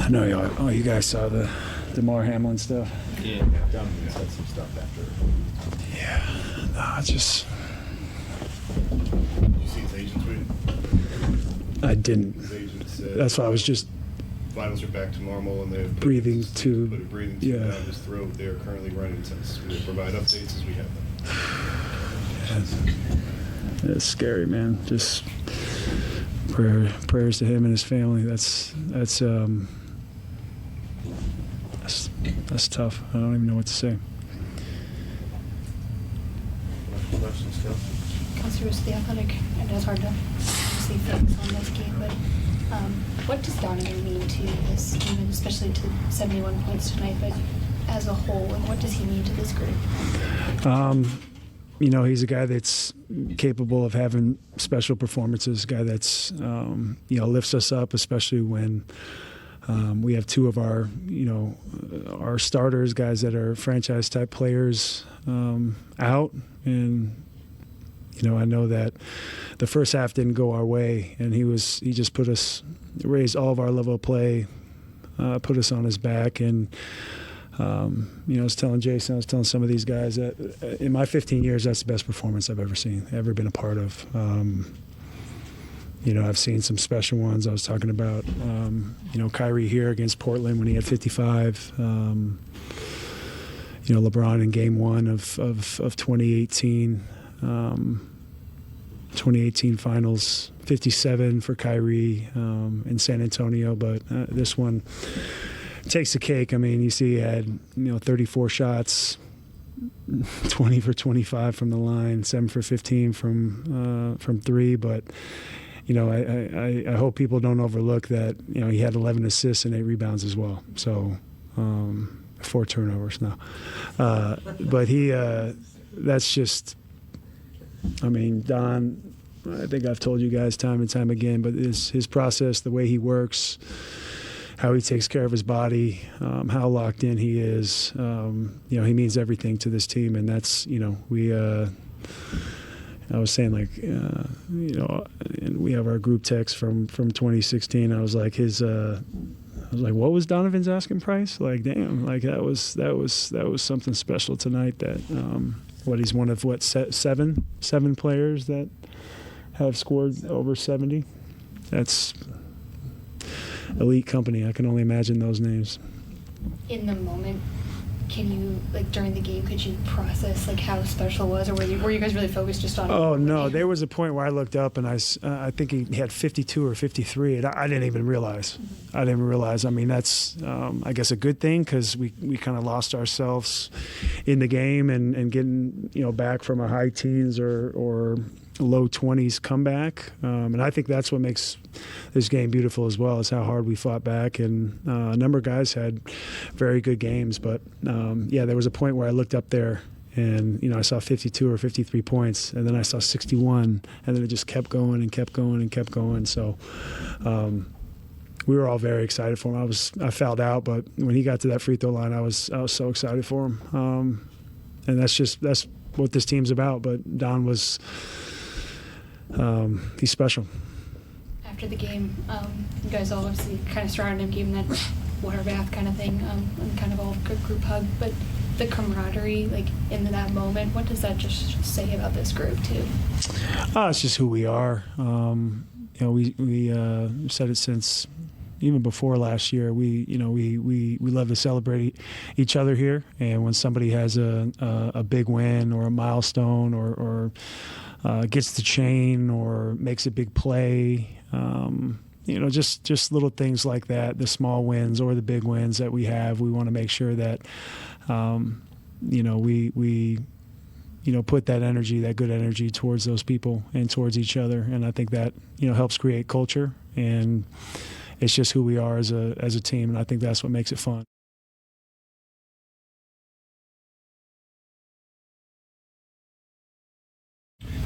I know you guys saw the DeMar Hamlin stuff. Yeah, Donovan said some stuff after. Yeah, no, just. Did you see his agent tweet? I didn't. His agent said. That's why I was just. Vitals are back to normal, and they've breathing put a tube down his throat. They are currently running tests. We will provide updates as we have them. It's scary, man. Just prayers to him and his family. That's tough. I don't even know what to say. Questions, Kelsey? Kelsey was the Athletic, and it's hard to see things on this game, but what does Donovan mean to this team, and especially to 71 points tonight, but as a whole, and what does he mean to this group? He's a guy that's capable of having special performances, a guy that's, lifts us up, especially when we have two of our starters, guys that are franchise-type players out. And, I know that the first half didn't go our way, and he just raised all of our level of play, put us on his back. And, I was telling Jason, I was telling some of these guys that in my 15 years, that's the best performance I've ever seen, ever been a part of. I've seen some special ones. I was talking about, Kyrie here against Portland when he had 55. LeBron in Game 1 of 2018. 2018 Finals, 57 for Kyrie in San Antonio. But this one takes the cake. I mean, you see he had 34 shots, 20 for 25 from the line, 7 for 15 from three. But I hope people don't overlook that he had 11 assists and 8 rebounds as well. So 4 turnovers now. But that's just. I mean, Don, I think I've told you guys time and time again, but his process, the way he works, how he takes care of his body, how locked in he is, he means everything to this team. And that's, I was saying, like, and we have our group text from 2016. I was like, what was Donovan's asking price? Like, damn, like that was something special tonight. That he's one of seven players that have scored over 70. That's elite company. I can only imagine those names. In the moment, can you, like, during the game, could you process, like, how special it was, or were you guys really focused just on? Oh no, there was a point where I looked up and I think he had 52 or 53, and I didn't even realize. I didn't realize. I mean, that's I guess a good thing, because we kind of lost ourselves in the game and getting back from a high teens or low 20s comeback, and I think that's what makes this game beautiful as well, is how hard we fought back. And a number of guys had very good games, but there was a point where I looked up there and I saw 52 or 53 points, and then I saw 61, and then it just kept going and kept going and kept going. So we were all very excited for him. I fouled out, but when he got to that free throw line, I was so excited for him. And that's what this team's about. But Don was. He's special. After the game, you guys all obviously kind of surrounded him, gave him that water bath kind of thing, and kind of all group hug. But the camaraderie, like, in that moment, what does that just say about this group too? It's just who we are. We said it since even before last year. We love to celebrate each other here, and when somebody has a big win or a milestone or gets the chain or makes a big play, just little things like that, the small wins or the big wins that we have, we want to make sure that, we put that energy, that good energy towards those people and towards each other. And I think that, helps create culture, and it's just who we are as a team. And I think that's what makes it fun.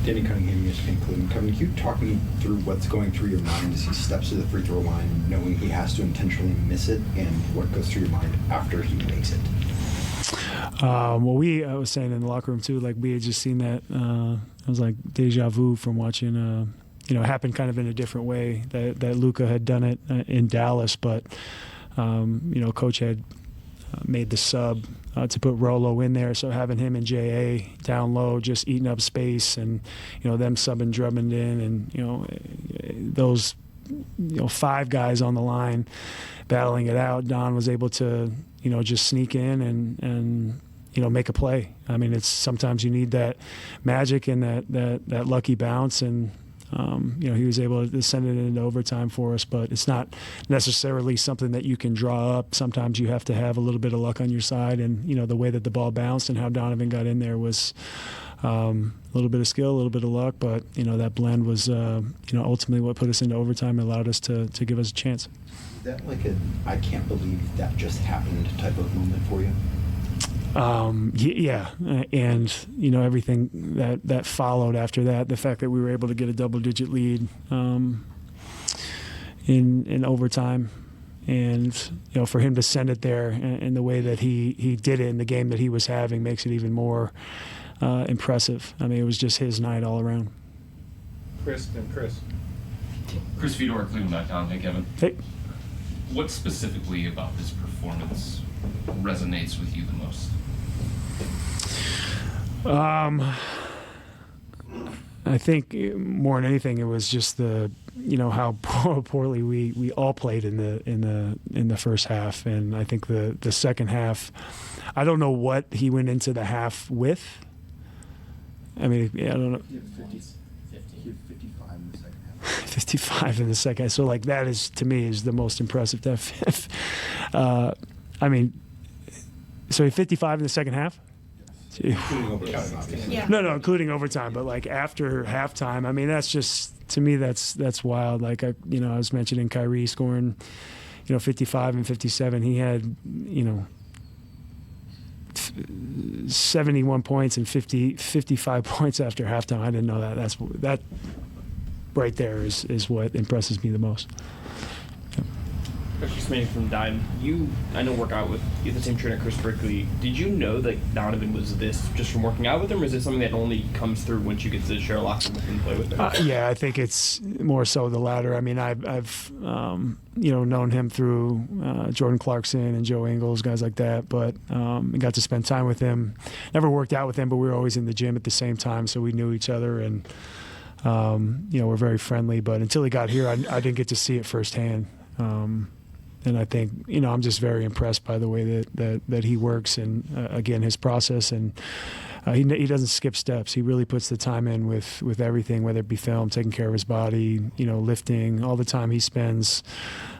Danny Cunningham, ESPN Cleveland. Kevin, can you talk me through what's going through your mind as he steps to the free throw line, knowing he has to intentionally miss it, and what goes through your mind after he makes it? I was saying in the locker room too, like, we had just seen that. It was like deja vu from watching, it happened kind of in a different way, that Luka had done it in Dallas, but Coach had made the sub to put Rolo in there, so having him and JA down low, just eating up space, and them subbing Drummond in, and those 5 guys on the line battling it out. Don was able to just sneak in and make a play. I mean, it's sometimes you need that magic and that lucky bounce, and he was able to send it into overtime for us, but it's not necessarily something that you can draw up. Sometimes you have to have a little bit of luck on your side, and the way that the ball bounced and how Donovan got in there was a little bit of skill, a little bit of luck, but that blend was ultimately what put us into overtime and allowed us to give us a chance. Is that like I can't believe that just happened type of moment for you? Yeah, and everything that followed after that, the fact that we were able to get a double-digit lead in overtime, and for him to send it there and the way that he did it in the game that he was having makes it even more impressive. I mean, it was just his night all around. Chris Fedor, Cleveland.com. Hey, Kevin. Hey. What specifically about this performance resonates with you the most? I think more than anything, it was just how poorly we all played in the first half, and I think the second half, I don't know what he went into the half with. I mean, I don't know. 55 in the second half. 55 in the second. So that is, to me, is the most impressive. I mean, so 55 in the second half? Including overtime, obviously. Yeah. No, including overtime, but after halftime, I mean, that's just, to me, that's wild. I was mentioning Kyrie scoring, 55 and 57. He had, 71 points and 55 points after halftime. I didn't know that. That right there is what impresses me the most. Chris Manning from Dime. I know work out with the same trainer, Chris Brickley. Did you know that Donovan was this just from working out with him, or is it something that only comes through once you get to share a locker room with him and play with him? Yeah, I think it's more so the latter. I mean, I've known him through Jordan Clarkson and Joe Ingles, guys like that, but got to spend time with him. Never worked out with him, but we were always in the gym at the same time, so we knew each other, and we're very friendly. But until he got here, I didn't get to see it firsthand. And I think, I'm just very impressed by the way that he works, and again, his process, and he doesn't skip steps. He really puts the time in with everything, whether it be film, taking care of his body, lifting, all the time he spends,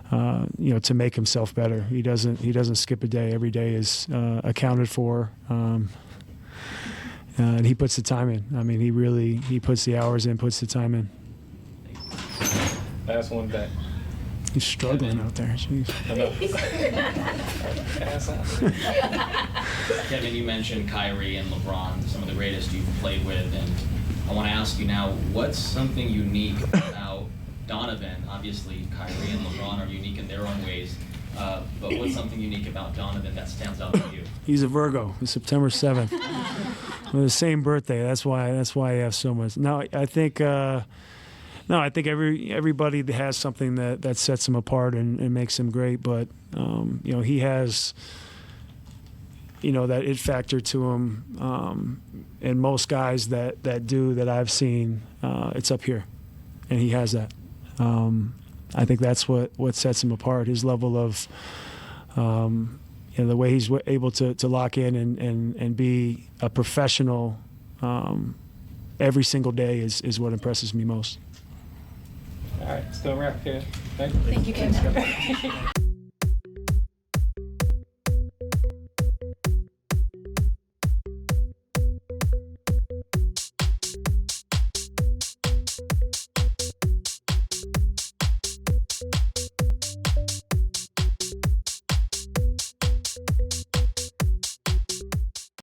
to make himself better. He doesn't skip a day. Every day is accounted for. And he puts the time in. I mean, he puts the hours in, puts the time in. Last one back. He's struggling out there. Jeez. Kevin, you mentioned Kyrie and LeBron, some of the greatest you've played with, and I want to ask you now, what's something unique about Donovan? Obviously, Kyrie and LeBron are unique in their own ways, but what's something unique about Donovan that stands out to you? He's a Virgo. It's September 7th. We're the same birthday. That's why I have so much. No, I think everybody has something that sets him apart and makes him great. But he has that it factor to him. And most guys that I've seen, it's up here, and he has that. I think that's what sets him apart. His level of the way he's able to lock in and be a professional every single day is what impresses me most. All right, still wrap here. Thank you, Kevin.